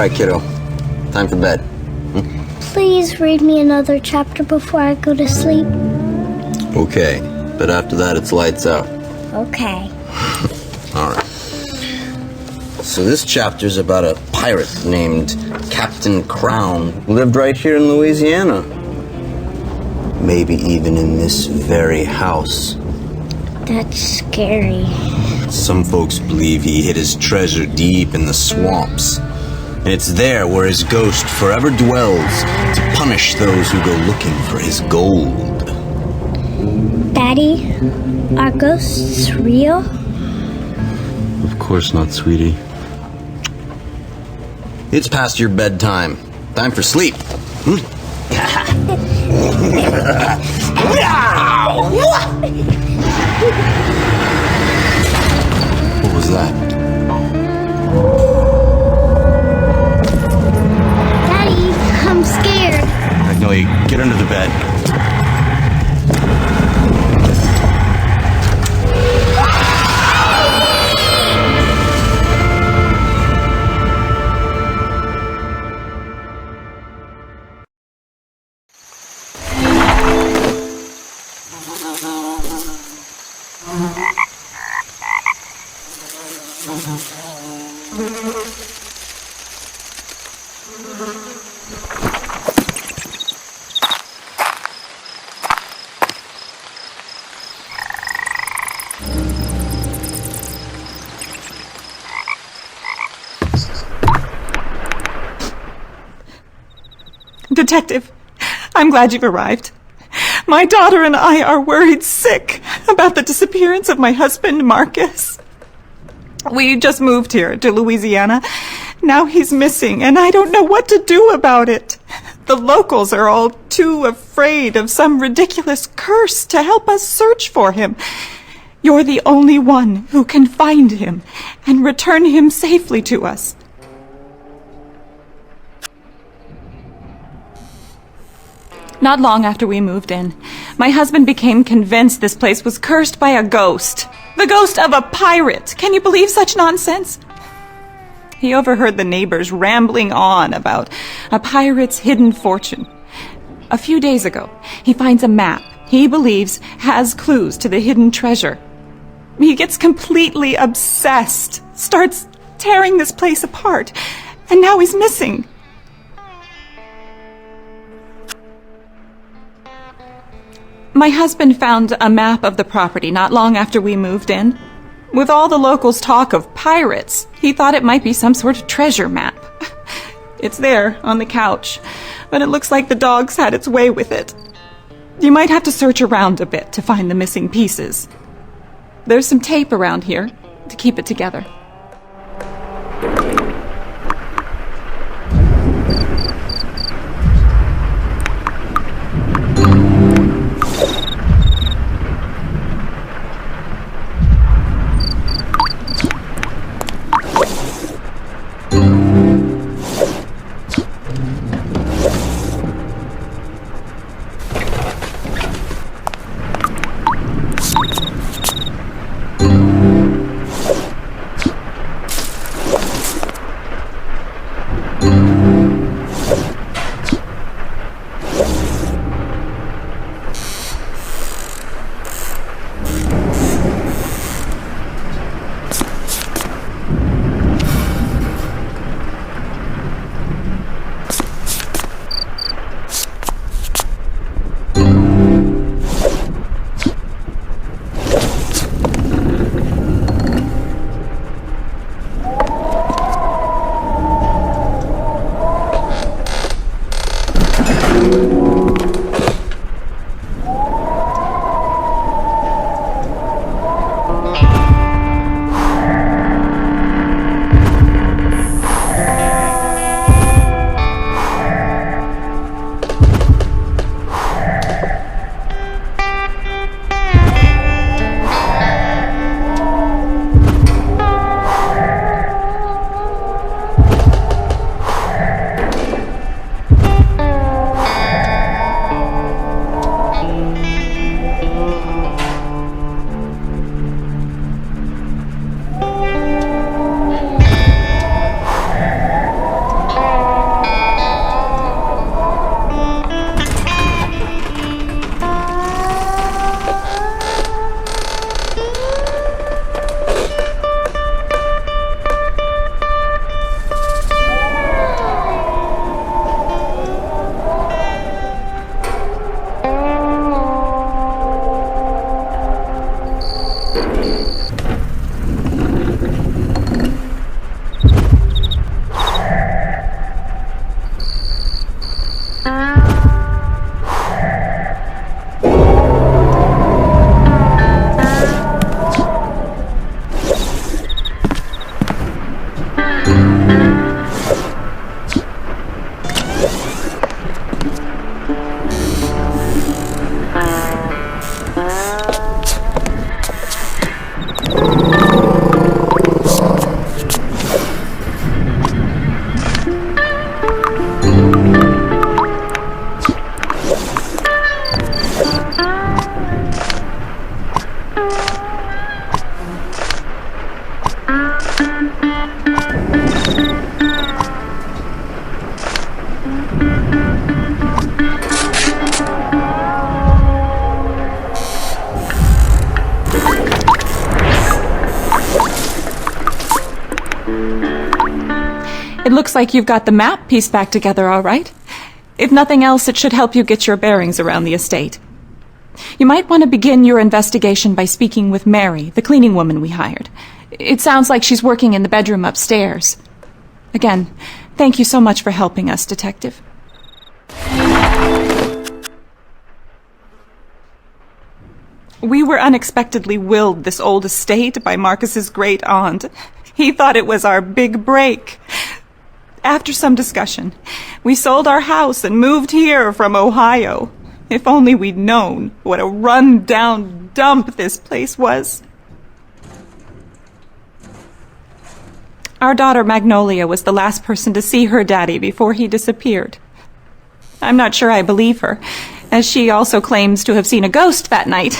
right, kiddo. Time for bed. Please read me another chapter before I go to sleep. Okay, but after that it's lights out. Okay. Alright. So this chapter's about a pirate named Captain Crown who lived right here in Louisiana. Maybe even in this very house. That's scary. Some folks believe he hid his treasure deep in the swamps. And it's there where his ghost forever dwells to punish those who go looking for his gold. Daddy, are ghosts real? Of course not, sweetie. It's past your bedtime. Time for sleep. What was that? Daddy, I'm scared. Magnolia, get under the bed. Detective, I'm glad you've arrived. My daughter and I are worried sick about the disappearance of my husband, Marcus. We just moved here to Louisiana. Now he's missing, and I don't know what to do about it. The locals are all too afraid of some ridiculous curse to help us search for him. You're the only one who can find him and return him safely to us. Not long after we moved in, my husband became convinced this place was cursed by a ghost. The ghost of a pirate! Can you believe such nonsense? He overheard the neighbors rambling on about a pirate's hidden fortune. A few days ago, he finds a map he believes has clues to the hidden treasure. He gets completely obsessed, starts tearing this place apart, and now he's missing. My husband found a map of the property not long after we moved in. With all the locals' talk of pirates, he thought it might be some sort of treasure map. It's there, on the couch, but it looks like the dogs had its way with it. You might have to search around a bit to find the missing pieces. There's some tape around here to keep it together. It looks like you've got the map pieced back together all right. If nothing else, it should help you get your bearings around the estate. You might want to begin your investigation by speaking with Mary, the cleaning woman we hired. It sounds like she's working in the bedroom upstairs. Again, thank you so much for helping us, Detective. We were unexpectedly willed this old estate by Marcus's great aunt. He thought it was our big break. After some discussion, we sold our house and moved here from Ohio. If only we'd known what a run-down dump this place was. Our daughter Magnolia was the last person to see her daddy before he disappeared. I'm not sure I believe her, as she also claims to have seen a ghost that night.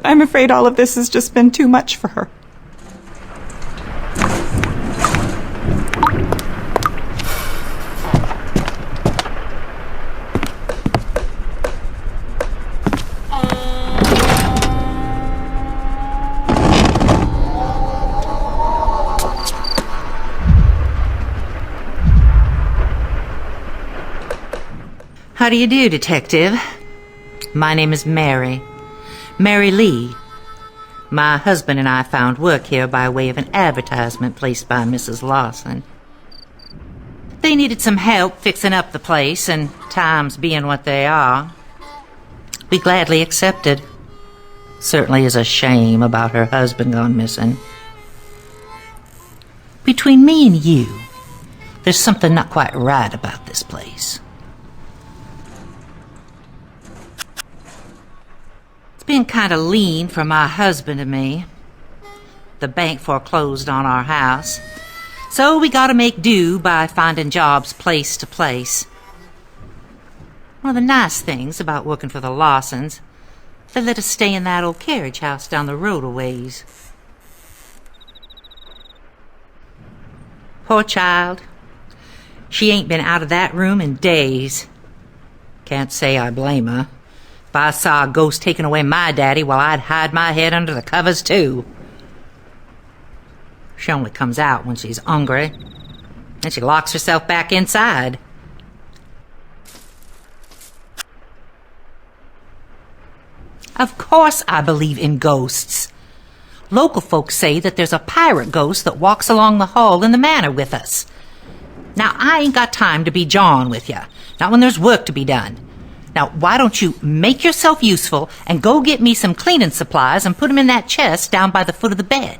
I'm afraid all of this has just been too much for her. How do you do, Detective? My name is Mary. Mary Lee. My husband and I found work here by way of an advertisement placed by Mrs. Lawson. They needed some help fixing up the place, and times being what they are, we gladly accepted. Certainly is a shame about her husband gone missing. Between me and you, there's something not quite right about this place. Been kind of lean for my husband and me. The bank foreclosed on our house, so we gotta make do by finding jobs place to place. One of the nice things about working for the Lawsons, they let us stay in that old carriage house down the road a ways. Poor child. She ain't been out of that room in days. Can't say I blame her. If I saw a ghost taking away my daddy, well, I'd hide my head under the covers, too. She only comes out when she's hungry, and she locks herself back inside. Of course I believe in ghosts. Local folks say that there's a pirate ghost that walks along the hall in the manor with us. Now, I ain't got time to be jawing with you, not when there's work to be done. Now, why don't you make yourself useful and go get me some cleaning supplies and put them in that chest down by the foot of the bed?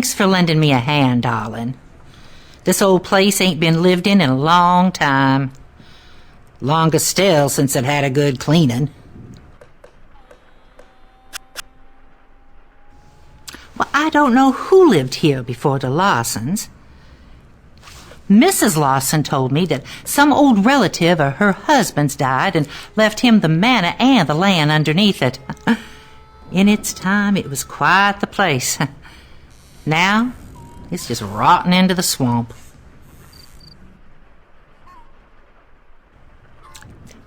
Thanks for lending me a hand, darling. This old place ain't been lived in a long time. Longer still since it had a good cleaning. Well, I don't know who lived here before the Lawsons. Mrs. Lawson told me that some old relative of her husband's died and left him the manor and the land underneath it. In its time, it was quite the place. Now, it's just rotting into the swamp.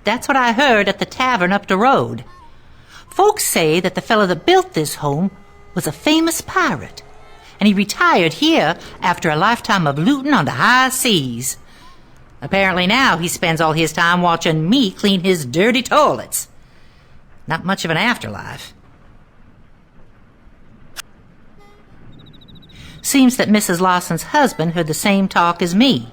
That's what I heard at the tavern up the road. Folks say that the fellow that built this home was a famous pirate, and he retired here after a lifetime of looting on the high seas. Apparently now he spends all his time watching me clean his dirty toilets. Not much of an afterlife. Seems that Mrs. Lawson's husband heard the same talk as me.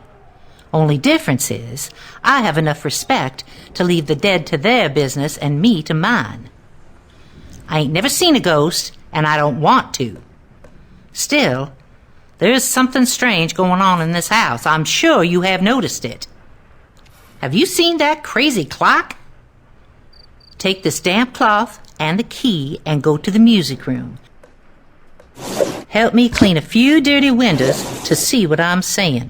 Only difference is, I have enough respect to leave the dead to their business and me to mine. I ain't never seen a ghost, and I don't want to. Still, there's something strange going on in this house. I'm sure you have noticed it. Have you seen that crazy clock? Take this damp cloth and the key and go to the music room. Help me clean a few dirty windows to see what I'm saying.